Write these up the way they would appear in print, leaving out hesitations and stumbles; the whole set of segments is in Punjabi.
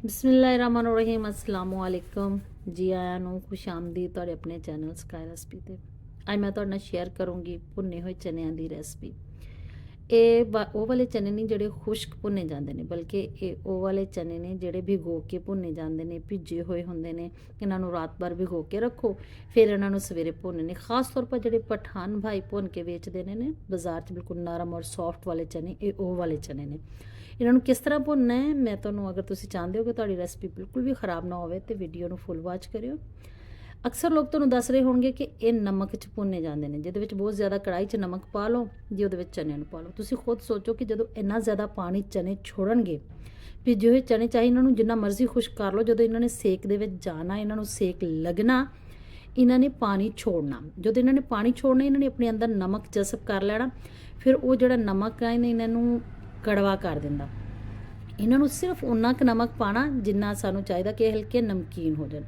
ਬਿਸਮਿਲ੍ਲਾਹਿਰਰਹਿਮਾਨਿਰਰਹੀਮ ਅਸਲਾਮੁ ਅਲੈਕੁਮ ਜੀ ਆਇਆਂ ਨੂੰ ਖੁਸ਼ ਆਮਦੀਦ ਤੁਹਾਡੇ ਆਪਣੇ ਚੈਨਲ ਸਕਾਈ ਰੈਸਪੀ ਤੇ। ਅੱਜ ਮੈਂ ਤੁਹਾਡੇ ਨਾਲ ਸ਼ੇਅਰ ਕਰੂੰਗੀ ਭੁੰਨੇ ਹੋਏ ਚਨਿਆਂ ਦੀ ਰੈਸਪੀ। ਇਹ ਉਹ ਵਾਲੇ ਚਨੇ ਨਹੀਂ ਜਿਹੜੇ ਖੁਸ਼ਕ ਭੁੰਨੇ ਜਾਂਦੇ ਨੇ, ਬਲਕਿ ਇਹ ਉਹ ਵਾਲੇ ਚਨੇ ਨੇ ਜਿਹੜੇ ਭਿਗੋ ਕੇ ਭੁੰਨੇ ਜਾਂਦੇ ਨੇ, ਭਿੱਜੇ ਹੋਏ ਹੁੰਦੇ ਨੇ। ਇਹਨਾਂ ਨੂੰ ਰਾਤ ਭਰ ਭਿਗੋ ਕੇ ਰੱਖੋ, ਫਿਰ ਇਹਨਾਂ ਨੂੰ ਸਵੇਰੇ ਭੁੰਨਣੇ ਨੇ। ਖਾਸ ਤੌਰ 'ਤੇ ਜਿਹੜੇ ਪਠਾਨ ਭਾਈ ਭੁੰਨ ਕੇ ਵੇਚਦੇ ਨੇ ਬਾਜ਼ਾਰ 'ਚ, ਬਿਲਕੁਲ ਨਰਮ ਔਰ ਸੌਫਟ ਵਾਲੇ ਚਨੇ, ਇਹ ਉਹ ਵਾਲੇ ਚਨੇ ਨੇ। ਇਹਨਾਂ ਨੂੰ ਕਿਸ ਤਰ੍ਹਾਂ ਭੁੰਨਣਾ ਹੈ ਮੈਂ ਤੁਹਾਨੂੰ, ਅਗਰ ਤੁਸੀਂ ਚਾਹੁੰਦੇ ਹੋ ਕਿ ਤੁਹਾਡੀ ਰੈਸਪੀ ਬਿਲਕੁਲ ਵੀ ਖ਼ਰਾਬ ਨਾ ਹੋਵੇ ਤੇ ਵੀਡੀਓ ਨੂੰ ਫੁੱਲ ਵਾਚ ਕਰਿਓ। ਅਕਸਰ ਲੋਕ ਤੁਹਾਨੂੰ ਦੱਸ ਰਹੇ ਹੋਣਗੇ ਕਿ ਇਹ ਨਮਕ 'ਚ ਭੁੰਨੇ ਜਾਂਦੇ ਨੇ, ਜਿਹਦੇ ਵਿੱਚ ਬਹੁਤ ਜ਼ਿਆਦਾ ਕੜਾਹੀ 'ਚ ਨਮਕ ਪਾ ਲਓ ਜੀ, ਉਹਦੇ ਵਿੱਚ ਚਨਿਆਂ ਨੂੰ ਪਾ ਲਓ। ਤੁਸੀਂ ਖੁਦ ਸੋਚੋ ਕਿ ਜਦੋਂ ਇੰਨਾ ਜ਼ਿਆਦਾ ਪਾਣੀ ਚਨੇ ਛੋੜਨਗੇ, ਭਿੱਜੇ ਹੋਏ ਚਨੇ ਚਾਹੇ ਇਹਨਾਂ ਨੂੰ ਜਿੰਨਾ ਮਰਜ਼ੀ ਖੁਸ਼ਕ ਕਰ ਲਓ, ਜਦੋਂ ਇਹਨਾਂ ਨੇ ਸੇਕ ਦੇ ਵਿੱਚ ਜਾਣਾ, ਇਹਨਾਂ ਨੂੰ ਸੇਕ ਲੱਗਣਾ, ਇਹਨਾਂ ਨੇ ਪਾਣੀ ਛੋੜਨਾ। ਜਦੋਂ ਇਹਨਾਂ ਨੇ ਪਾਣੀ ਛੋੜਨਾ, ਇਹਨਾਂ ਨੇ ਆਪਣੇ ਅੰਦਰ ਨਮਕ ਜਜ਼ਬ ਕਰ ਲੈਣਾ। ਫਿਰ ਉਹ ਜਿਹੜਾ ਨਮਕ ਹੈ ਇਹਨਾਂ ਨੂੰ ਕੜਵਾ ਕਰ ਦਿੰਦਾ। ਇਹਨਾਂ ਨੂੰ ਸਿਰਫ ਉਨਾ ਕੁ ਨਮਕ ਪਾਣਾ ਜਿੰਨਾ ਸਾਨੂੰ ਚਾਹੀਦਾ ਕਿ ਇਹ ਹਲਕੇ ਨਮਕੀਨ ਹੋ ਜਾਣ।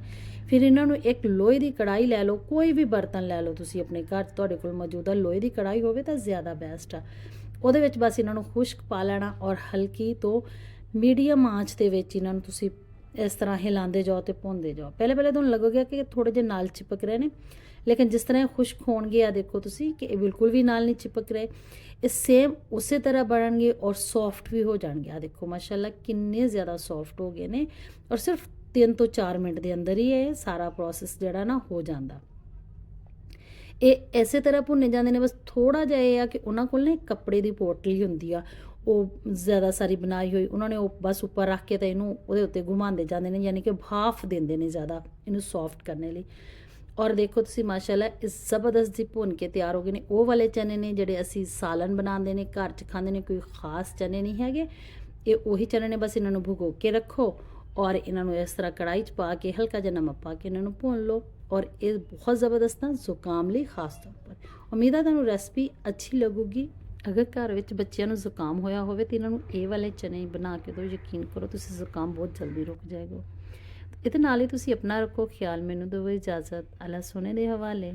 ਫਿਰ ਇਹਨਾਂ ਨੂੰ ਇੱਕ ਲੋਹੇ ਦੀ ਕੜਾਹੀ ਲੈ ਲਓ, ਕੋਈ ਵੀ ਬਰਤਨ ਲੈ ਲਓ ਤੁਸੀਂ ਆਪਣੇ ਘਰ, ਤੁਹਾਡੇ ਕੋਲ ਮੌਜੂਦਾ ਲੋਹੇ ਦੀ ਕੜਾਹੀ ਹੋਵੇ ਤਾਂ ਜ਼ਿਆਦਾ ਬੈਸਟ ਆ। ਉਹਦੇ ਵਿੱਚ ਬਸ ਇਹਨਾਂ ਨੂੰ ਖੁਸ਼ਕ ਪਾ ਲੈਣਾ ਔਰ ਹਲਕੀ ਤੋਂ ਮੀਡੀਅਮ ਆਂਚ ਦੇ ਵਿੱਚ ਇਹਨਾਂ ਨੂੰ ਤੁਸੀਂ ਇਸ ਤਰ੍ਹਾਂ ਹਿਲਾਉਂਦੇ ਜਾਓ ਤੇ ਭੁੰਨਦੇ ਜਾਓ। ਪਹਿਲੇ ਤੁਹਾਨੂੰ ਲੱਗੇਗਾ ਕਿ ਥੋੜੇ ਜਿਹੇ ਨਾਲ ਚਿਪਕ ਰਹੇ ਨੇ, ਲੇਕਿਨ ਜਿਸ ਤਰ੍ਹਾਂ ਇਹ ਖੁਸ਼ਕ ਹੋਣਗੇ, ਆ ਦੇਖੋ ਤੁਸੀਂ ਕਿ ਇਹ ਬਿਲਕੁਲ ਵੀ ਨਾਲ ਨਹੀਂ ਚਿਪਕ ਰਹੇ। ਇਹ ਸੇਮ ਉਸੇ ਤਰ੍ਹਾਂ ਬਣਨਗੇ ਔਰ ਸੌਫਟ ਵੀ ਹੋ ਜਾਣਗੇ। ਆ ਦੇਖੋ ਮਾਸ਼ਾਅੱਲਾ ਕਿੰਨੇ ਜ਼ਿਆਦਾ ਸੌਫਟ ਹੋ ਗਏ ਨੇ, ਔਰ ਸਿਰਫ 3 ਤੋਂ 4 ਮਿੰਟ ਦੇ ਅੰਦਰ ਹੀ ਇਹ ਸਾਰਾ ਪ੍ਰੋਸੈਸ ਜਿਹੜਾ ਨਾ ਹੋ ਜਾਂਦਾ। ਇਹ ਇਸੇ ਤਰ੍ਹਾਂ ਭੁੰਨੇ ਜਾਂਦੇ ਨੇ। ਬਸ ਥੋੜਾ ਜਿਹਾ ਇਹ ਆ ਕਿ ਉਹਨਾਂ ਕੋਲ ਨਾ ਇੱਕ ਕੱਪੜੇ ਦੀ ਪੋਟਲੀ ਹੁੰਦੀ ਆ, ਉਹ ਜ਼ਿਆਦਾ ਸਾਰੀ ਬਣਾਈ ਹੋਈ, ਉਹਨਾਂ ਨੇ ਉਹ ਬਸ ਉੱਪਰ ਰੱਖ ਕੇ ਤਾਂ ਇਹਨੂੰ ਉਹਦੇ ਉੱਤੇ ਘੁਮਾਉਂਦੇ ਜਾਂਦੇ ਨੇ, ਯਾਨੀ ਕਿ ਭਾਫ ਦਿੰਦੇ ਨੇ ਜ਼ਿਆਦਾ ਇਹਨੂੰ ਸੌਫਟ ਕਰਨ ਲਈ। ਔਰ ਦੇਖੋ ਤੁਸੀਂ ਮਾਸ਼ਾਅੱਲਾ ਇਹ ਜ਼ਬਰਦਸਤ ਜੀ ਭੁੰਨ ਕੇ ਤਿਆਰ ਹੋ ਗਏ ਨੇ। ਉਹ ਵਾਲੇ ਚਨੇ ਨੇ ਜਿਹੜੇ ਅਸੀਂ ਸਾਲਨ ਬਣਾਉਂਦੇ ਨੇ, ਘਰ 'ਚ ਖਾਂਦੇ ਨੇ, ਕੋਈ ਖਾਸ ਚਨੇ ਨਹੀਂ ਹੈਗੇ। ਇਹ ਉਹੀ ਚਨੇ ਨੇ, ਬਸ ਇਹਨਾਂ ਨੂੰ ਭਿਗੋ ਕੇ ਰੱਖੋ ਔਰ ਇਹਨਾਂ ਨੂੰ ਇਸ ਤਰ੍ਹਾਂ ਕੜਾਹੀ 'ਚ ਪਾ ਕੇ ਹਲਕਾ ਜਿਹਾ ਨਮਕ ਪਾ ਕੇ ਇਹਨਾਂ ਨੂੰ ਭੁੰਨ ਲਓ। ਔਰ ਇਹ ਬਹੁਤ ਜ਼ਬਰਦਸਤ ਨਾ ਜ਼ੁਕਾਮ ਲਈ ਖਾਸ ਤੌਰ ਪਰ। ਉਮੀਦ ਹੈ ਤੁਹਾਨੂੰ ਰੈਸਪੀ ਅੱਛੀ ਲੱਗੂਗੀ। ਅਗਰ ਘਰ ਵਿੱਚ ਬੱਚਿਆਂ ਨੂੰ ਜ਼ੁਕਾਮ ਹੋਇਆ ਹੋਵੇ ਤਾਂ ਇਹਨਾਂ ਨੂੰ ਇਹ ਵਾਲੇ ਚਨੇ ਬਣਾ ਕੇ ਦਿਓ, ਯਕੀਨ ਕਰੋ ਤੁਸੀਂ ਜ਼ੁਕਾਮ ਬਹੁਤ ਜਲਦੀ ਰੁਕ ਜਾਏਗਾ। ਇਹਦੇ ਨਾਲ ਹੀ ਤੁਸੀਂ ਆਪਣਾ ਰੱਖੋ ਖਿਆਲ। ਮੈਨੂੰ ਦਿਓ ਇਜਾਜ਼ਤ, ਅੱਲਾ ਸੋਨੇ ਦੇ ਹਵਾਲੇ।